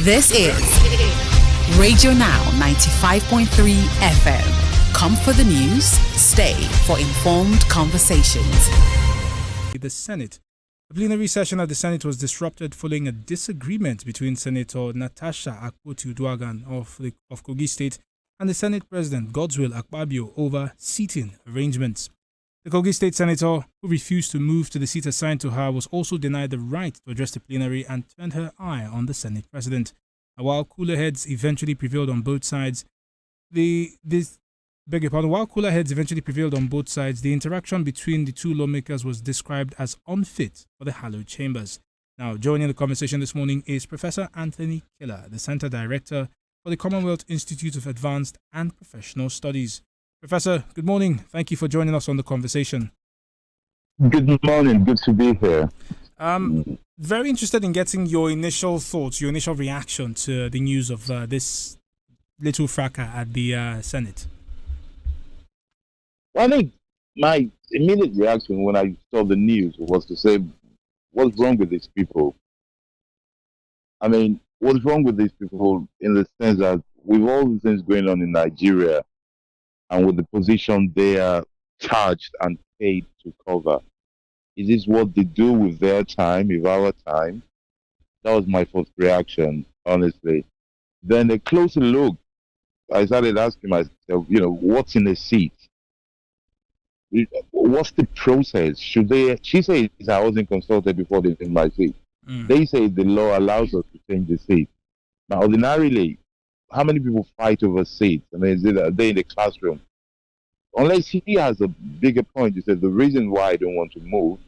This is Radio Now 95.3 FM. Come for the news, stay for informed conversations. The Senate. The plenary session of the Senate was disrupted following a disagreement between Senator Natasha Akpoti-Uduaghan of Kogi State and the Senate President Goodwill Akpabio over seating arrangements. The Kogi State Senator, who refused to move to the seat assigned to her, was also denied the right to address the plenary and turned her eye on the Senate President. And while cooler heads eventually prevailed on both sides, the interaction between the two lawmakers was described as unfit for the hallowed chambers. Now, joining the conversation this morning is Professor Anthony Keller, the Center Director for the Commonwealth Institute of Advanced and Professional Studies. Professor, good morning. Thank you for joining us on the conversation. Good morning. Good to be here. Very interested in getting your initial thoughts, your initial reaction to the news of this little fracas at the Senate. Well, I think my immediate reaction when I saw the news was to say, what's wrong with these people? I mean, what's wrong with these people in the sense that with all the things going on in Nigeria and with the position they are charged and paid to cover, is this what they do with their time, with our time? That was my first reaction, honestly. Then a closer look, I started asking myself, what's in a seat? What's the process? She says I wasn't consulted before they took my seat. They say the law allows us to change the seat. Now, ordinarily, how many people fight over seats? I mean, are they in the classroom? Unless he has a bigger point, he said the reason why I don't want to move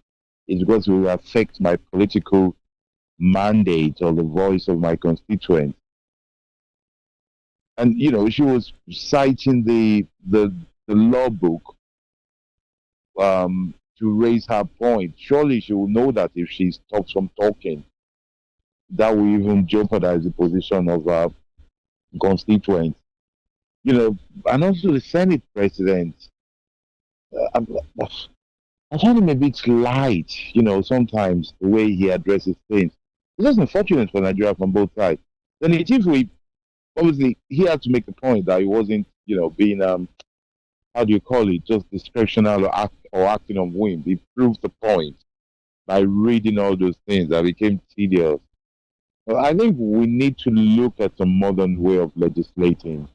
is because it will affect my political mandate or the voice of my constituents. And, she was citing the law book to raise her point. Surely she will know that if she stops from talking, that will even jeopardize the position of her constituents. And also the Senate President, I find him a bit light, sometimes the way he addresses things. It's just unfortunate for Nigeria from both sides. Then obviously, he had to make the point that he wasn't, being, how do you call it, just discretional or acting on whim. He proved the point by reading all those things that became tedious. But I think we need to look at a modern way of legislating.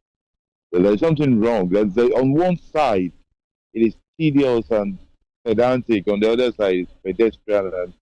There's something wrong. On one side, it is tedious and pedantic. On the other side, it's pedestrian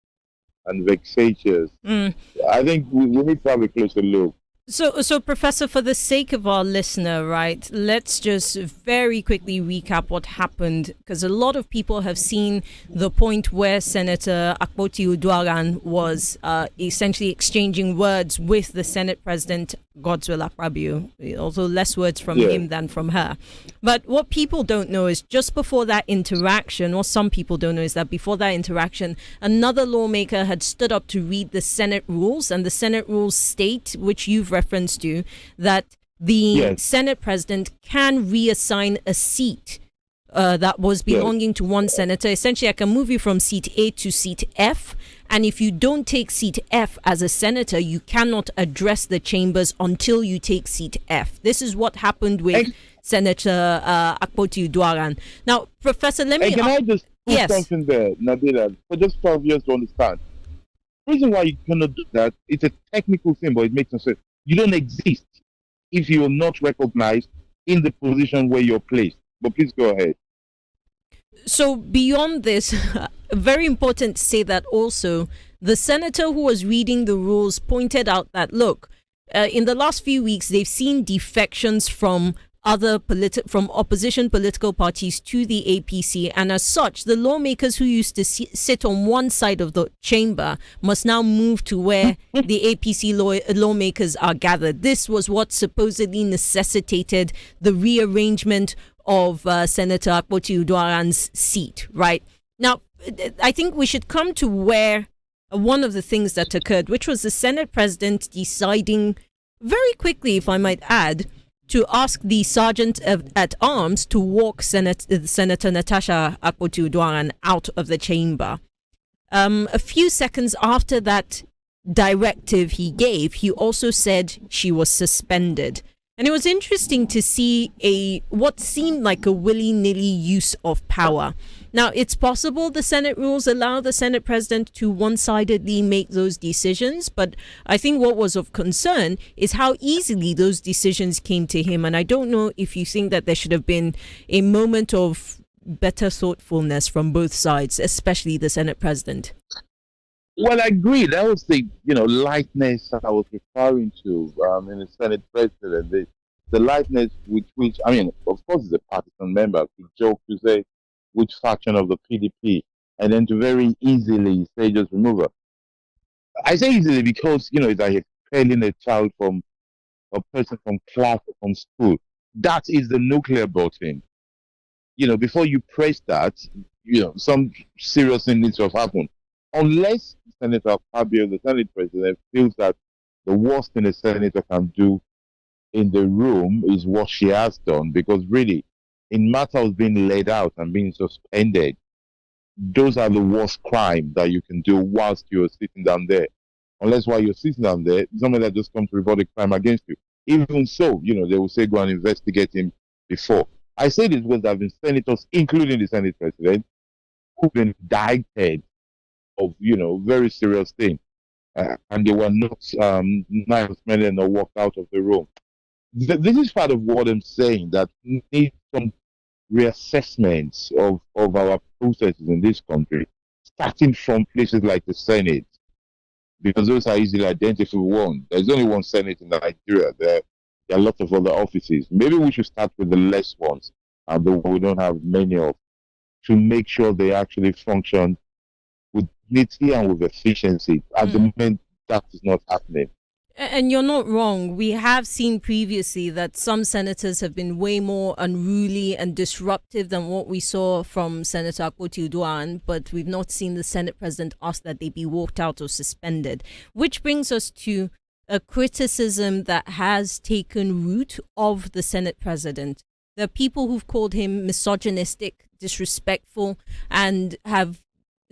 and vexatious. I think we need to have a closer look. So, Professor, for the sake of our listener, right, let's just very quickly recap what happened, because a lot of people have seen the point where Senator Akpoti-Uduaghan was essentially exchanging words with the Senate President Goodwill Akpabio, although less words from him than from her. But what people don't know is just before that interaction, or some people don't know, is that before that interaction, another lawmaker had stood up to read the Senate rules, and the Senate rules state, which you've referenced to, that the Senate President can reassign a seat that was belonging to one senator. Essentially, I can move you from seat A to seat F. And if you don't take seat F as a senator, you cannot address the chambers until you take seat F. This is what happened with Senator Akpoti-Uduaghan. Now, Professor, let me... Can I just put something there, Nabila, for just 12 years to understand? The reason why you cannot do that, it's a technical thing, but it makes no sense. You don't exist if you're not recognized in the position where you're placed. But please go ahead. So beyond this, very important to say that also the senator who was reading the rules pointed out that, look, in the last few weeks, they've seen defections from from opposition political parties to the APC. And as such, the lawmakers who used to sit on one side of the chamber must now move to where the APC lawmakers are gathered. This was what supposedly necessitated the rearrangement of Senator Akpoti-Uduaghan's seat, right? Now, I think we should come to where one of the things that occurred, which was the Senate President deciding very quickly, if I might add, to ask the Sergeant at Arms to walk Senator Natasha Akpoti-Uduaghan out of the chamber. A few seconds after that directive he gave, he also said she was suspended. And it was interesting to see what seemed like a willy-nilly use of power. Now, it's possible the Senate rules allow the Senate president to one-sidedly make those decisions, but I think what was of concern is how easily those decisions came to him. And I don't know if you think that there should have been a moment of better thoughtfulness from both sides, especially the Senate president. Well, I agree. That was the lightness I was referring to in the Senate president. The lightness with which, I mean, of course, he's a partisan member, to joke to say which faction of the PDP, and then to very easily say just remove her. I say easily because it's like expelling a child from a person from class or from school. That is the nuclear button. Before you press that, some serious thing needs to have happened. Unless Senator Akpabio, the Senate president, feels that the worst thing a senator can do in the room is what she has done, because really, in matters of being laid out and being suspended, those are the worst crime that you can do whilst you're sitting down there. Unless while you're sitting down there, somebody that just comes to report a crime against you. Even so, they will say go and investigate him before. I say this because there have been senators, including the Senate president, who've been indicted of very serious things, and they were not suspended or walked out of the room. This is part of what I'm saying, that we need some reassessments of our processes in this country, starting from places like the Senate, because those are easily identifiable. There's only one Senate in Nigeria. There are lots of other offices. Maybe we should start with the less ones, and the we don't have many of, to make sure they actually function with dignity and with efficiency. At the moment, that is not happening. And you're not wrong. We have seen previously that some senators have been way more unruly and disruptive than what we saw from Senator Akpoti-Uduaghan, but we've not seen the Senate president ask that they be walked out or suspended. Which brings us to a criticism that has taken root of the Senate president. There are people who've called him misogynistic, disrespectful, and have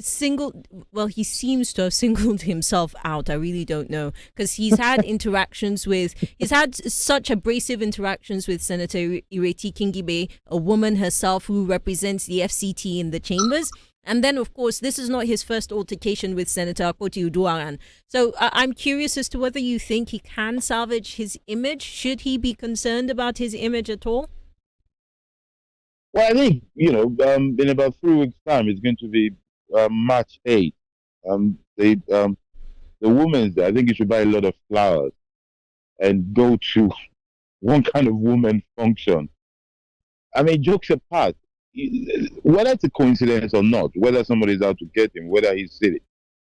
he seems to have singled himself out. I really don't know, because he's had he's had such abrasive interactions with Senator Ireti Kingibe, a woman herself who represents the FCT in the chambers. And then, of course, this is not his first altercation with Senator Akpoti-Uduaghan. So I'm curious as to whether you think he can salvage his image. Should he be concerned about his image at all? Well, I think, in about 3 weeks' time, it's going to be March 8th. The women's day, I think you should buy a lot of flowers and go to one kind of women function. I mean, jokes apart, whether it's a coincidence or not, whether somebody's out to get him, whether he's silly,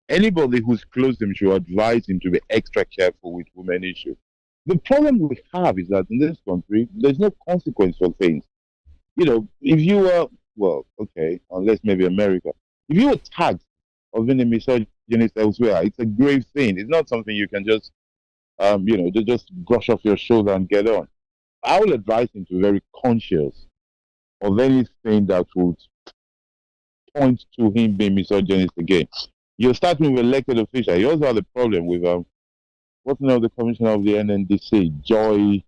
anybody who's close to him should advise him to be extra careful with women issues. The problem we have is that in this country, there's no consequence for things. If you were, unless maybe America, if you were tagged of being a misogynist elsewhere, it's a grave thing. It's not something you can just, just brush off your shoulder and get on. I will advise him to be very conscious of anything that would point to him being misogynist again. You're starting with elected official. You also have the problem with, what's the name of the commissioner of the NNDC, Joy,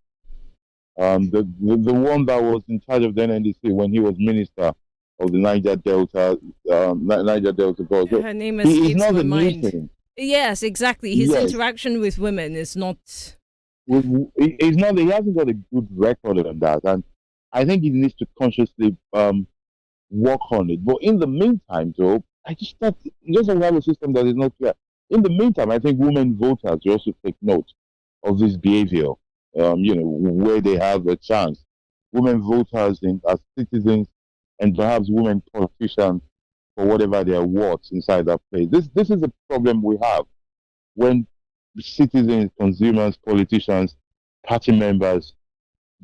the one that was in charge of the NNDC when he was minister of the Niger Delta Board. So her name escapes my mind. Yes, exactly. His interaction with women is not. He's not. He hasn't got a good record on that, and I think he needs to consciously work on it. But in the meantime, though, I just thought just have a system that is not clear. In the meantime, I think women voters will also take note of this behavior. Where they have a chance. Women voters as citizens, and perhaps women politicians for whatever they are worth inside that place. This is a problem we have when citizens, consumers, politicians, party members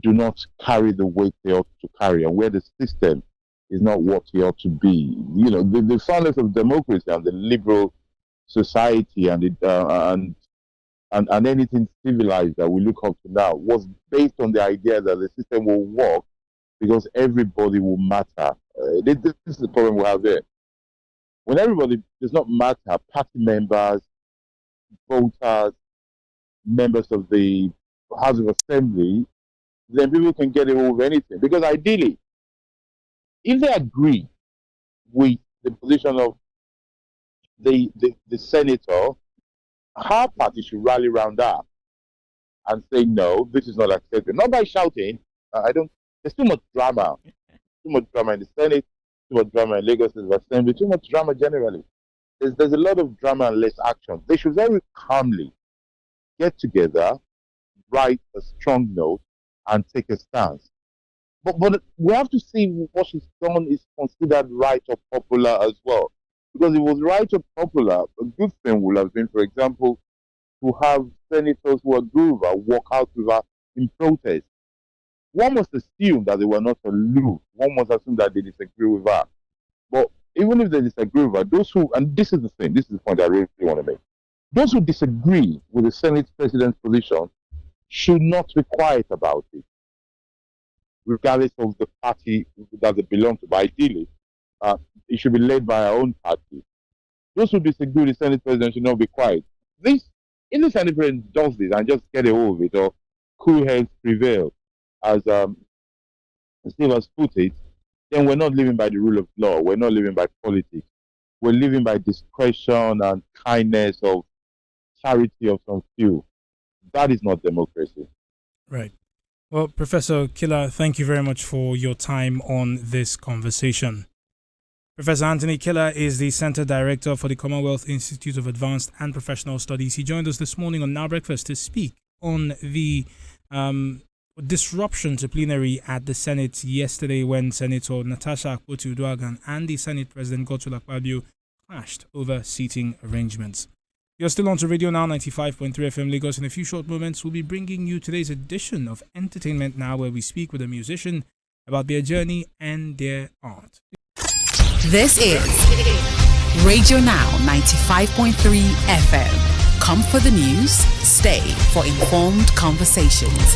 do not carry the weight they ought to carry, and where the system is not what it ought to be. The founders of democracy and the liberal society and anything civilized that we look up to now was based on the idea that the system will work because everybody will matter. This is the problem we have there. When everybody does not matter, party members, voters, members of the House of Assembly, then people can get away with anything. Because ideally, if they agree with the position of the senator, her party should rally around that and say, no, this is not accepted. Not by shouting. I don't. There's too much drama. Too much drama in the Senate. Too much drama in Lagos Assembly. Too much drama generally. There's a lot of drama and less action. They should very calmly get together, write a strong note, and take a stance. But we have to see what she's done is considered right or popular as well. Because if it was right or popular, a good thing would have been, for example, to have senators who agree with her walk out with her in protest. One must assume that they were not aloof. One must assume that they disagree with her. But even if they disagree with her, those who, and this is the thing, this is the point I really want to make, those who disagree with the Senate president's position should not be quiet about it, regardless of the party that they belong to. But ideally, it should be led by our own party. Those who disagree with the Senate president should not be quiet. If the Senate president does this and just get away with it, or cool heads prevail, as Steve has put it, then we're not living by the rule of law. We're not living by politics. We're living by discretion and kindness of charity of some few. That is not democracy. Right. Well, Professor Killer, thank you very much for your time on this conversation. Professor Anthony Killer is the Center Director for the Commonwealth Institute of Advanced and Professional Studies. He joined us this morning on Now Breakfast to speak on the disruption to plenary at the Senate yesterday when Senator Natasha Akpoti-Uduaghan and the Senate President Goodwill Akpabio clashed over seating arrangements. You're still on to Radio Now 95.3 FM Lagos. In a few short moments, we'll be bringing you today's edition of Entertainment Now, where we speak with a musician about their journey and their art. This is Radio Now 95.3 FM. Come for the news, stay for informed conversations.